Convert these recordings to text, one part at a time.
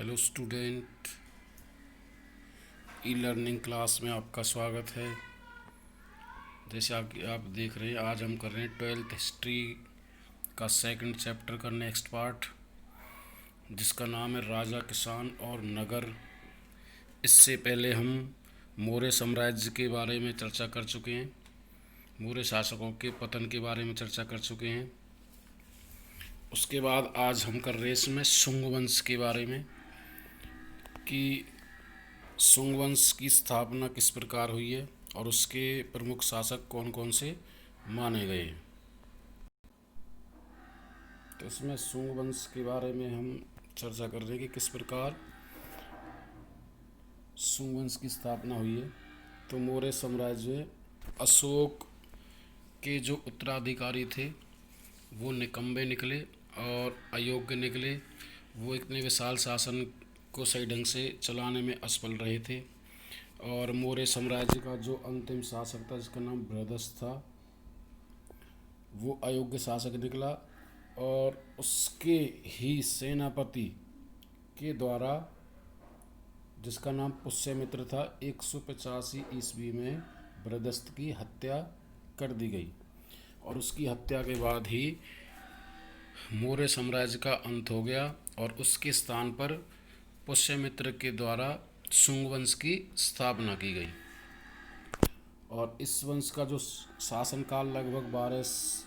Hello student, e learning class में आपका स्वागत है। जैसे आप देख रहे हैं, आज हम कर रहे हैं 12th हिस्ट्री का सेकंड चैप्टर का नेक्स्ट पार्ट, जिसका नाम है राजा, किसान और नगर। इससे पहले हम मौर्य साम्राज्य के बारे में चर्चा कर चुके हैं, मौर्य शासकों के पतन के बारे में चर्चा कर चुके हैं। उसके बाद आज हम कर रहे हैं इसमें शुंग वंश के बारे में कि शुंग वंश की स्थापना किस प्रकार हुई है और उसके प्रमुख शासक कौन कौन से माने गए। तो इसमें शुंग वंश के बारे में हम चर्चा कर रहे हैं कि किस प्रकार शुंग वंश की स्थापना हुई है। तो मौर्य साम्राज्य में अशोक के जो उत्तराधिकारी थे वो निकम्बे निकले और अयोग्य निकले। वो इतने विशाल शासन को सही ढंग से चलाने में असफल रहे थे और मौर्य साम्राज्य का जो अंतिम शासक था, जिसका नाम बृहदस्थ था, वो अयोग्य शासक निकला और उसके ही सेनापति के द्वारा, जिसका नाम पुष्यमित्र था, 185 ईस्वी में बृहदस्थ की हत्या कर दी गई और उसकी हत्या के बाद ही मौर्य साम्राज्य का अंत हो गया और उसके स्थान पर पुष्यमित्र के द्वारा शुंग वंश की स्थापना की गई। और इस वंश का जो शासनकाल लगभग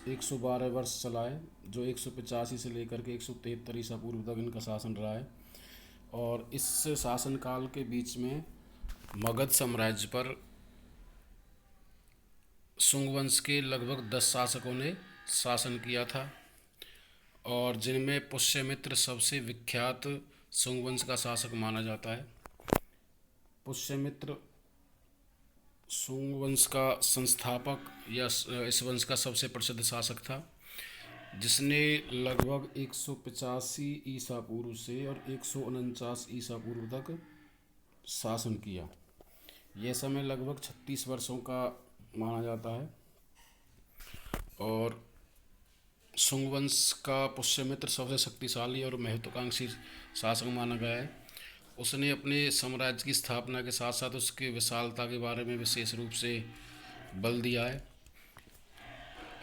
112 वर्ष चला है, जो 185 से लेकर के 173 ईसा पूर्व तक इनका शासन रहा है। और इस शासनकाल के बीच में मगध साम्राज्य पर शुंग वंश के लगभग 10 शासकों ने शासन किया था और जिनमें पुष्यमित्र सबसे विख्यात शुंग वंश का शासक माना जाता है। पुष्यमित्र शुंग वंश का संस्थापक या इस वंश का सबसे प्रसिद्ध शासक था, जिसने लगभग 185 ईसा पूर्व से और 149 ईसा पूर्व तक शासन किया। यह समय लगभग 36 वर्षों का माना जाता है और शुंग वंश का पुष्यमित्र सबसे शक्तिशाली और महत्वाकांक्षी शासक माना गया है। उसने अपने साम्राज्य की स्थापना के साथ साथ उसकी विशालता के बारे में विशेष रूप से बल दिया है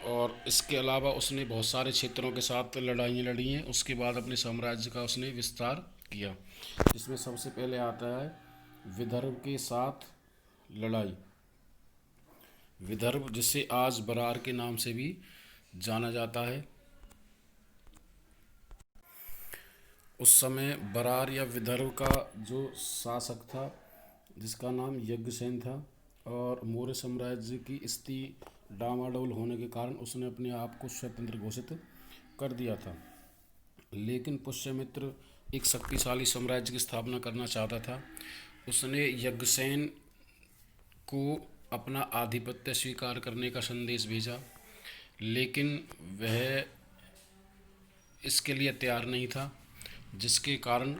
और इसके अलावा उसने बहुत सारे क्षेत्रों के साथ लड़ाइयाँ लड़ी हैं। उसके बाद अपने साम्राज्य का उसने विस्तार किया, जिसमें सबसे पहले आता है विदर्भ के साथ लड़ाई। विदर्भ, जिसे आज बरार के नाम से भी जाना जाता है, उस समय बरार या विदर्भ का जो शासक था, जिसका नाम यज्ञसेन था, और मौर्य साम्राज्य की स्थिति डामाडोल होने के कारण उसने अपने आप को स्वतंत्र घोषित कर दिया था। लेकिन पुष्यमित्र एक शक्तिशाली साम्राज्य की स्थापना करना चाहता था। उसने यज्ञसेन को अपना आधिपत्य स्वीकार करने का संदेश भेजा, लेकिन वह इसके लिए तैयार नहीं था, जिसके कारण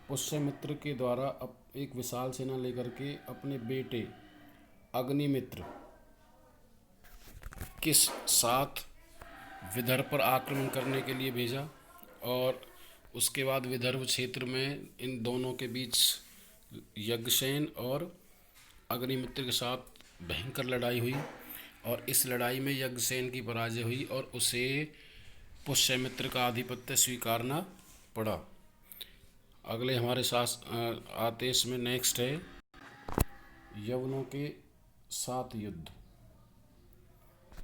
पुष्यमित्र के द्वारा अब एक विशाल सेना लेकर के अपने बेटे अग्निमित्र के साथ विदर्भ पर आक्रमण करने के लिए भेजा। और उसके बाद विदर्भ क्षेत्र में इन दोनों के बीच यज्ञसेन और अग्निमित्र के साथ भयंकर लड़ाई हुई और इस लड़ाई में यज्ञसेन की पराजय हुई और उसे पुष्यमित्र का आधिपत्य स्वीकारना पड़ा। अगले हमारे साथ आते इसमें नेक्स्ट है यवनों के साथ युद्ध।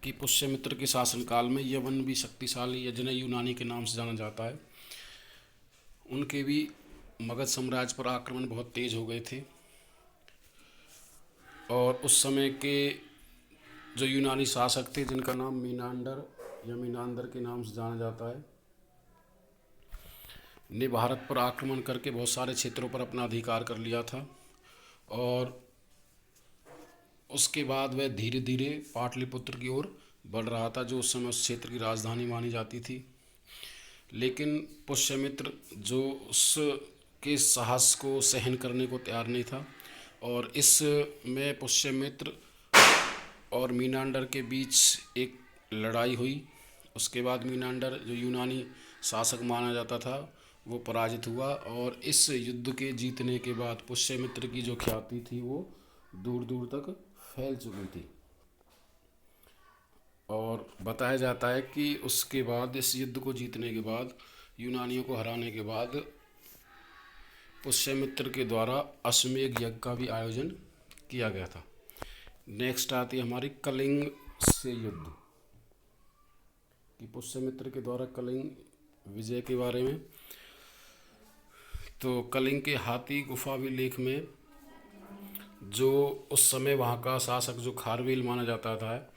कि पुष्यमित्र के शासनकाल में यवन भी शक्तिशाली, या जिन्हें यूनानी के नाम से जाना जाता है, उनके भी मगध साम्राज्य पर आक्रमण बहुत तेज हो गए थे। और उस समय के जो यूनानी शासक थे, जिनका नाम मीनांडर या मीनांदर के नाम से जाना जाता है, ने भारत पर आक्रमण करके बहुत सारे क्षेत्रों पर अपना अधिकार कर लिया था। और उसके बाद वह धीरे धीरे पाटलिपुत्र की ओर बढ़ रहा था, जो उस समय उस क्षेत्र की राजधानी मानी जाती थी। लेकिन पुष्यमित्र, जो उसके साहस को सहन करने को तैयार नहीं था, और इसमें पुष्यमित्र और मीनांडर के बीच एक लड़ाई हुई। उसके बाद मीनांडर, जो यूनानी शासक माना जाता था, वो पराजित हुआ और इस युद्ध के जीतने के बाद पुष्यमित्र की जो ख्याति थी वो दूर दूर तक फैल चुकी थी। और बताया जाता है कि उसके बाद, इस युद्ध को जीतने के बाद, यूनानियों को हराने के बाद, पुष्यमित्र के द्वारा अश्वमेध यज्ञ का भी आयोजन किया गया था। नेक्स्ट आती है हमारी कलिंग से युद्ध, कि पुष्यमित्र के द्वारा कलिंग विजय के बारे में। तो कलिंग के हाथी गुफा अभिलेख में जो उस समय वहाँ का शासक जो खारवेल माना जाता था,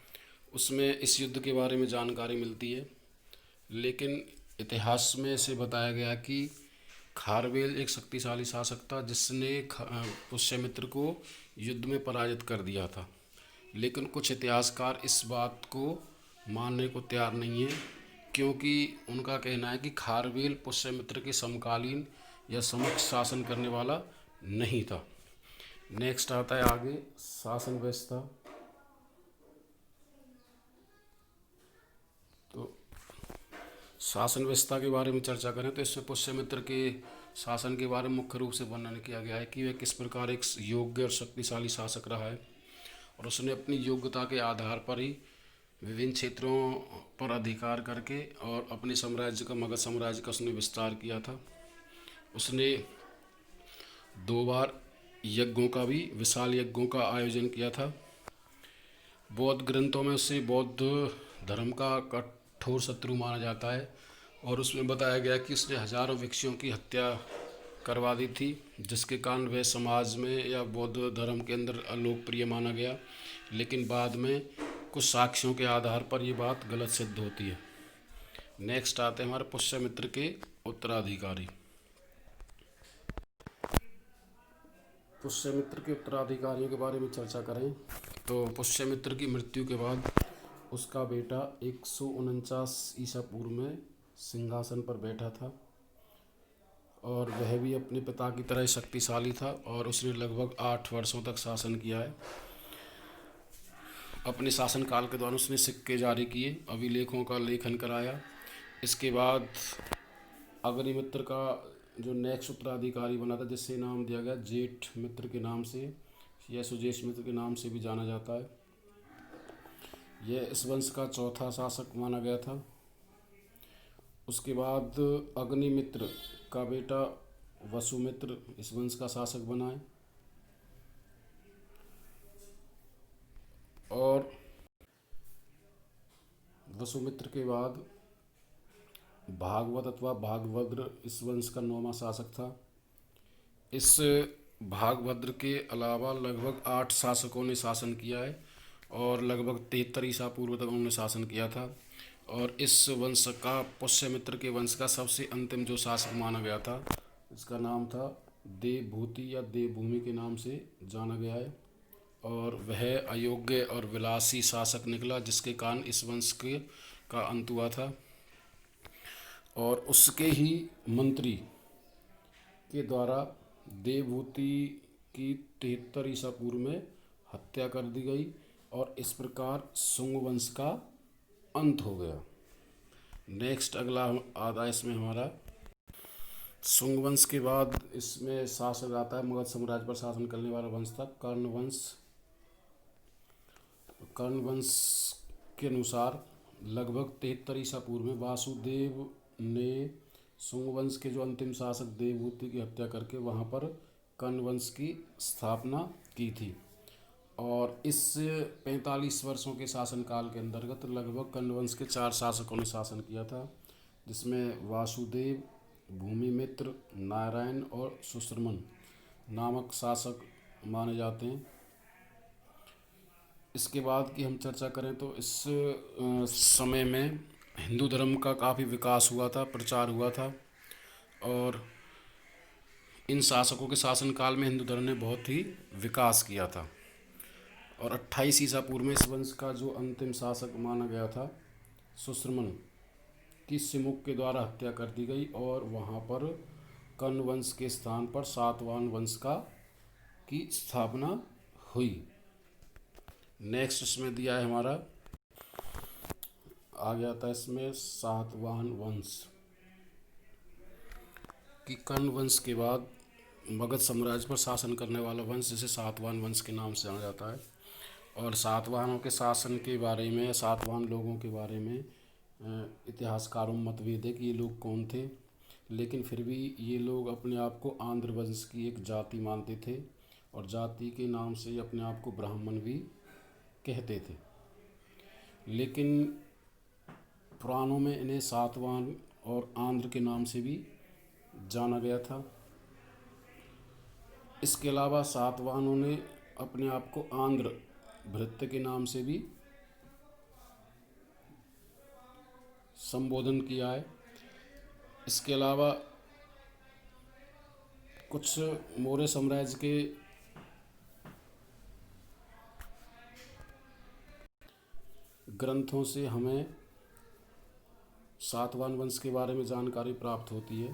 उसमें इस युद्ध के बारे में जानकारी मिलती है। लेकिन इतिहास में से बताया गया कि खारवेल एक शक्तिशाली शासक था जिसने पुष्यमित्र को युद्ध में पराजित कर दिया था। लेकिन कुछ इतिहासकार इस बात को मानने को तैयार नहीं है, क्योंकि उनका कहना है कि खारवेल पुष्यमित्र के समकालीन या समक्ष शासन करने वाला नहीं था। नेक्स्ट आता है आगे शासन व्यवस्था। तो शासन व्यवस्था के बारे में चर्चा करें तो इसमें पुष्यमित्र के शासन के बारे में मुख्य रूप से वर्णन किया गया है कि वह किस प्रकार एक योग्य और शक्तिशाली शासक रहा है, और उसने अपनी योग्यता के आधार पर ही विभिन्न क्षेत्रों पर अधिकार करके और अपने साम्राज्य का, मगध साम्राज्य का उसने विस्तार किया था। उसने 2 बार यज्ञों का भी, विशाल यज्ञों का आयोजन किया था। बौद्ध ग्रंथों में उसे बौद्ध धर्म का कठोर शत्रु माना जाता है, और उसमें बताया गया कि उसने हजारों भिक्षुओं की हत्या करवा दी थी, जिसके कारण वह समाज में या बौद्ध धर्म के अंदर अलोकप्रिय माना गया। लेकिन बाद में कुछ साक्ष्यों के आधार पर ये बात गलत सिद्ध होती है। नेक्स्ट आते हैं हमारे पुष्यमित्र के उत्तराधिकारी। पुष्यमित्र के उत्तराधिकारियों के बारे में चर्चा करें तो पुष्यमित्र की मृत्यु के बाद उसका बेटा 149 ईसा पूर्व में सिंहासन पर बैठा था, और वह भी अपने पिता की तरह शक्तिशाली था, और उसने लगभग 8 वर्षों तक शासन किया है। अपने शासनकाल के दौरान उसने सिक्के जारी किए, अभिलेखों का लेखन कराया। इसके बाद अग्निमित्र का जो नेक्स्ट उत्तराधिकारी बना था, जिससे नाम दिया गया जेठ मित्र के नाम से या सुजेश मित्र के नाम से भी जाना जाता है। यह इस वंश का चौथा शासक माना गया था। उसके बाद अग्निमित्र का बेटा वसुमित्र इस वंश का शासक बना है, और वसुमित्र के बाद भागवत अथवा भागभद्र इस वंश का 9वां शासक था। इस भागभद्र के अलावा लगभग 8 शासकों ने शासन किया है, और लगभग 73 ईसा पूर्व तक उन्होंने शासन किया था। और इस वंश का, पुष्यमित्र के वंश का सबसे अंतिम जो शासक माना गया था, इसका नाम था देवभूति या देवभूमि के नाम से जाना गया है, और वह अयोग्य और विलासी शासक निकला, जिसके कारण इस वंश के का अंत हुआ था। और उसके ही मंत्री के द्वारा देवभूति की 73 ईसा पूर्व में हत्या कर दी गई, और इस प्रकार शुंग वंश का अंत हो गया। नेक्स्ट अगला आता है इसमें हमारा शुंग वंश के बाद इसमें शासक आता है, मगध साम्राज्य पर शासन करने वाला वंश था कर्ण वंश। कर्ण वंश के अनुसार लगभग 73 ईसा पूर्व में वासुदेव ने शुंग वंश के जो अंतिम शासक देवभूति की हत्या करके वहाँ पर कर्ण वंश की स्थापना की थी। और इस 45 वर्षों के शासनकाल के अंतर्गत लगभग कर्ण वंश के 4 शासकों ने शासन किया था, जिसमें वासुदेव, भूमिमित्र, नारायण और सुश्रमन नामक शासक माने जाते हैं। इसके बाद की हम चर्चा करें तो इस समय में हिंदू धर्म का काफ़ी विकास हुआ था, प्रचार हुआ था, और इन शासकों के शासनकाल में हिंदू धर्म ने बहुत ही विकास किया था। और 28 ईसा पूर्व में इस वंश का जो अंतिम शासक माना गया था सुश्रमन की सिमुक के द्वारा हत्या कर दी गई, और वहाँ पर कर्ण वंश के स्थान पर सातवाहन वंश की स्थापना हुई। नेक्स्ट इसमें दिया है हमारा, आ गया था इसमें सातवाहन वंश। कि कर्ण वंश के बाद मगध साम्राज्य पर शासन करने वाला वंश जिसे सातवाहन वंश के नाम से जाना जाता है। और सातवाहनों के शासन के बारे में, सातवाहन लोगों के बारे में इतिहासकारों में मतभेद है कि ये लोग कौन थे, लेकिन फिर भी ये लोग अपने आप को आंध्र वंश की एक जाति मानते थे और जाति के नाम से अपने आप को ब्राह्मण भी कहते थे। लेकिन पुराणों में इन्हें सातवाहन और आंध्र के नाम से भी जाना गया था। इसके अलावा सातवाहनों ने अपने आप को आंध्र भृत्य के नाम से भी संबोधन किया है। इसके अलावा कुछ मौर्य साम्राज्य के ग्रंथों से हमें सातवाहन वंश के बारे में जानकारी प्राप्त होती है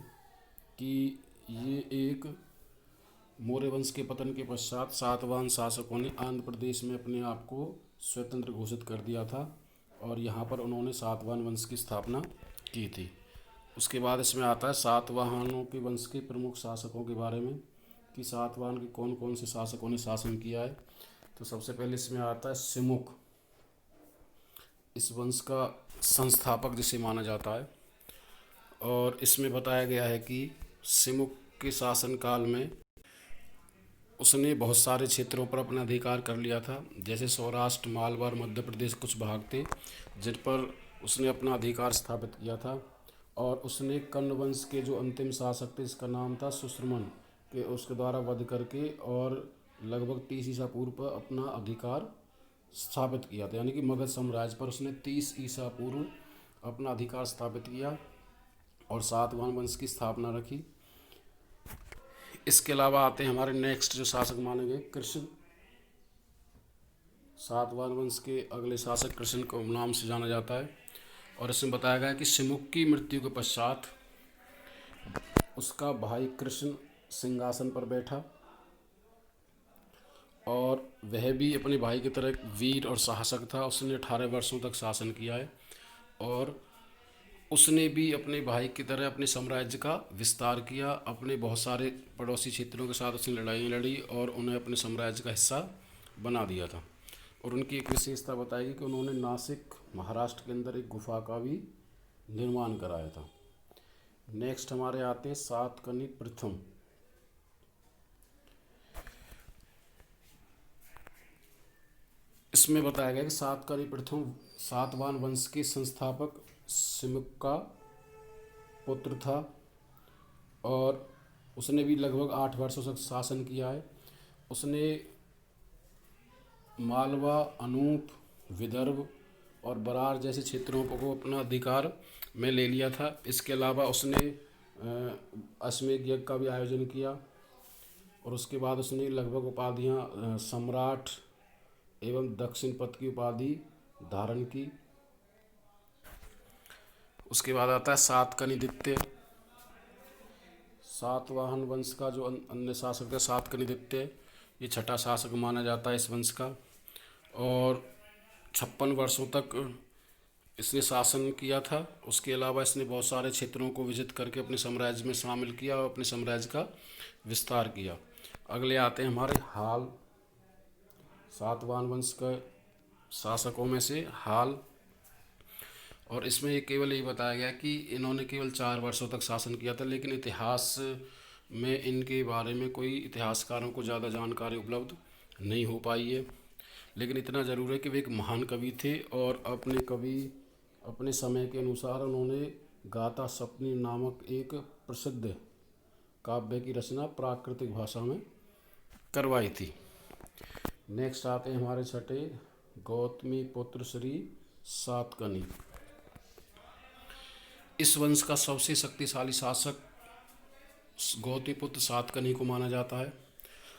कि ये एक मौर्य वंश के पतन के पश्चात सातवाहन शासकों ने आंध्र प्रदेश में अपने आप को स्वतंत्र घोषित कर दिया था और यहाँ पर उन्होंने सातवाहन वंश की स्थापना की थी। उसके बाद इसमें आता है सातवाहनों के वंश के प्रमुख शासकों के बारे में कि सातवाहन के कौन कौन से शासकों ने शासन किया है। तो सबसे पहले इसमें आता है सिमुक, इस वंश का संस्थापक जिसे माना जाता है। और इसमें बताया गया है कि सिमुक के शासनकाल में उसने बहुत सारे क्षेत्रों पर अपना अधिकार कर लिया था, जैसे सौराष्ट्र, मालवा, मध्य प्रदेश कुछ भाग थे जिन पर उसने अपना अधिकार स्थापित किया था। और उसने कर्ण वंश के जो अंतिम शासक थे, इसका नाम था सुश्रमन, के उसके द्वारा वध करके और लगभग 30 ईसा पूर्व पर अपना अधिकार स्थापित किया था। यानी कि मगध साम्राज्य पर उसने 30 ईसा पूर्व अपना अधिकार स्थापित किया और सातवाहन वंश की स्थापना रखी। इसके अलावा आते हैं हमारे नेक्स्ट जो शासक माने गए कृष्ण। सातवाहन वंश के अगले शासक कृष्ण को नाम से जाना जाता है। और इसमें बताया गया कि सिमुक की मृत्यु के पश्चात उसका भाई कृष्ण सिंहासन पर बैठा और वह भी अपने भाई की तरह वीर और साहसक था। उसने 18 वर्षों तक शासन किया है और उसने भी अपने भाई की तरह अपने साम्राज्य का विस्तार किया। अपने बहुत सारे पड़ोसी क्षेत्रों के साथ उसने लड़ाई लड़ी और उन्हें अपने साम्राज्य का हिस्सा बना दिया था। और उनकी एक विशेषता बताई गई कि उन्होंने नासिक, महाराष्ट्र के अंदर एक गुफा का भी निर्माण कराया था। नेक्स्ट हमारे आते हैं सातकर्णी प्रथम। इसमें बताया गया कि सातकर्णी प्रथम सातवाहन वंश के संस्थापक सिमुक का पुत्र था और उसने भी लगभग 8 वर्षों तक शासन किया है। उसने मालवा, अनूप, विदर्भ और बरार जैसे क्षेत्रों को अपना अधिकार में ले लिया था। इसके अलावा उसने अश्वमेध यज्ञ का भी आयोजन किया और उसके बाद उसने लगभग उपाधियां सम्राट एवं दक्षिण पथ की उपाधि धारण की। उसके बाद आता है सातकर्णी द्वितीय। सातवाहन वंश का जो अन्य शासक था सातकर्णी द्वितीय, ये छठा शासक माना जाता है इस वंश का और 56 वर्षों तक इसने शासन किया था। उसके अलावा इसने बहुत सारे क्षेत्रों को विजित करके अपने साम्राज्य में शामिल किया और अपने साम्राज्य का विस्तार किया। अगले आते हैं हमारे हाल। सातवाहन वंश के शासकों में से हाल, और इसमें केवल ये बताया गया कि इन्होंने केवल 4 वर्षों तक शासन किया था, लेकिन इतिहास में इनके बारे में कोई इतिहासकारों को ज़्यादा जानकारी उपलब्ध नहीं हो पाई है। लेकिन इतना ज़रूर है कि वे एक महान कवि थे और अपने समय के अनुसार उन्होंने गाथा सपनी नामक एक प्रसिद्ध काव्य की रचना प्राकृतिक भाषा में करवाई थी। नेक्स्ट आते हैं हमारे छठे गौतमी पुत्र श्री सातकर्णी। इस वंश का सबसे शक्तिशाली शासक गौतमीपुत्र सातकर्णी को माना जाता है।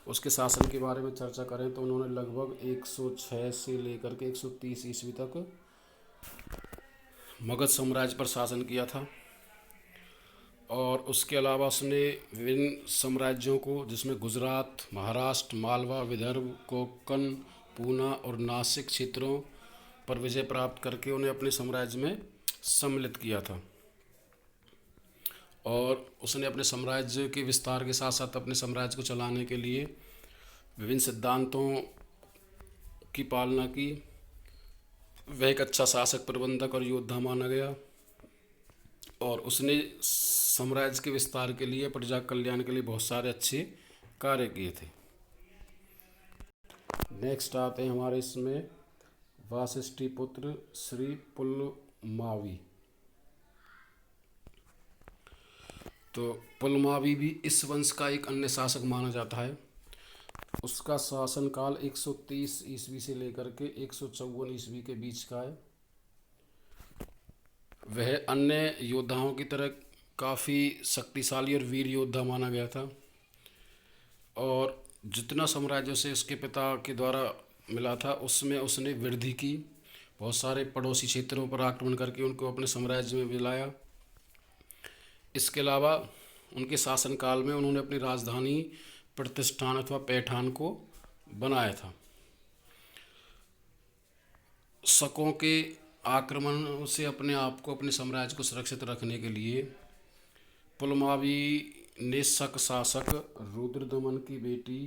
उसके शासन के बारे में चर्चा करें तो उन्होंने लगभग 106 से लेकर के 130 ईस्वी तक मगध साम्राज्य पर शासन किया था और उसके अलावा उसने विभिन्न साम्राज्यों को, जिसमें गुजरात, महाराष्ट्र, मालवा, विदर्भ, कोंकण, पूना और नासिक क्षेत्रों पर विजय प्राप्त करके उन्हें अपने साम्राज्य में सम्मिलित किया था। और उसने अपने साम्राज्य के विस्तार के साथ साथ अपने साम्राज्य को चलाने के लिए विभिन्न सिद्धांतों की पालना की। वह एक अच्छा शासक, प्रबंधक और योद्धा माना गया और उसने साम्राज्य के विस्तार के लिए, प्रजा कल्याण के लिए बहुत सारे अच्छे कार्य किए थे। नेक्स्ट आते हैं हमारे इसमें वाशिष्ठी पुत्र श्री पुलमावी। तो पुलमावी भी इस वंश का एक अन्य शासक माना जाता है। उसका शासनकाल 130 ईस्वी से लेकर के 154 ईस्वी के बीच का है। वह अन्य योद्धाओं की तरह काफ़ी शक्तिशाली और वीर योद्धा माना गया था और जितना साम्राज्य से उसके पिता के द्वारा मिला था उसमें उसने वृद्धि की। बहुत सारे पड़ोसी क्षेत्रों पर आक्रमण करके उनको अपने साम्राज्य में मिलाया। इसके अलावा उनके शासनकाल में उन्होंने अपनी राजधानी प्रतिष्ठान अथवा पैठान को बनाया था। शकों के आक्रमण से अपने आप को, अपने साम्राज्य को सुरक्षित रखने के लिए पुलमावी ने शक शासक रुद्रदमन की बेटी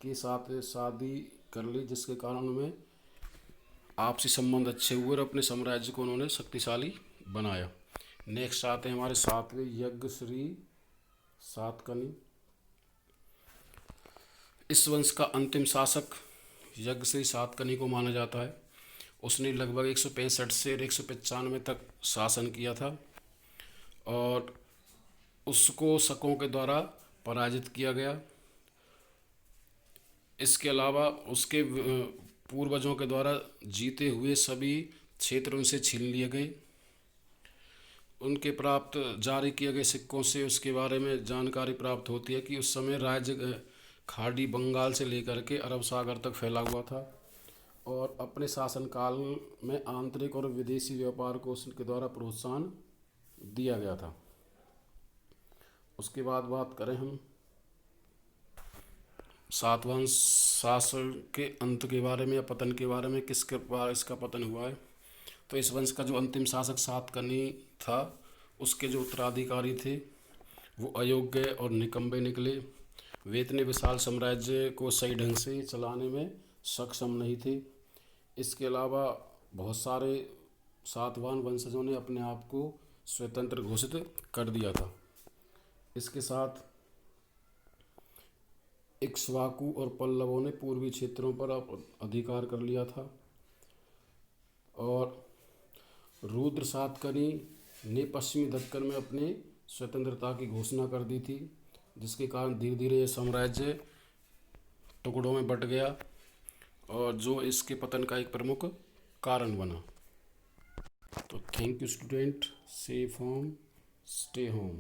के साथ शादी कर ली, जिसके कारण उनमें आपसी संबंध अच्छे हुए और अपने साम्राज्य को उन्होंने शक्तिशाली बनाया। नेक्स्ट आते हैं हमारे 7वें यज्ञश्री सातकर्णी। इस वंश का अंतिम शासक यज्ञश्री सातकर्णी को माना जाता है। उसने लगभग 165 से 195 तक शासन किया था और उसको शकों के द्वारा पराजित किया गया। इसके अलावा उसके पूर्वजों के द्वारा जीते हुए सभी क्षेत्र उनसे छीन लिए गए। उनके प्राप्त जारी किए गए सिक्कों से उसके बारे में जानकारी प्राप्त होती है कि उस समय राज्य खाड़ी बंगाल से लेकर के अरब सागर तक फैला हुआ था और अपने शासनकाल में आंतरिक और विदेशी व्यापार को उसके द्वारा प्रोत्साहन दिया गया था। उसके बाद बात करें हम सातवाहन शासन के अंत के बारे में या पतन के बारे में, किसके बारे इसका पतन हुआ है। तो इस वंश का जो अंतिम शासक सातकर्णी था, उसके जो उत्तराधिकारी थे वो अयोग्य और निकम्बे निकले। वे इतने विशाल साम्राज्य को सही ढंग से चलाने में सक्षम नहीं थे। इसके अलावा बहुत सारे सातवाहन वंशजों ने अपने आप को स्वतंत्र घोषित कर दिया था। इसके साथ इक्ष्वाकु और पल्लवों ने पूर्वी क्षेत्रों पर अधिकार कर लिया था और रुद्र सातकर्णी ने पश्चिमी दक्कन में अपने स्वतंत्रता की घोषणा कर दी थी, जिसके कारण धीरे धीरे ये साम्राज्य टुकड़ों में बंट गया और जो इसके पतन का एक प्रमुख कारण बना। तो thank you student, safe home, stay home.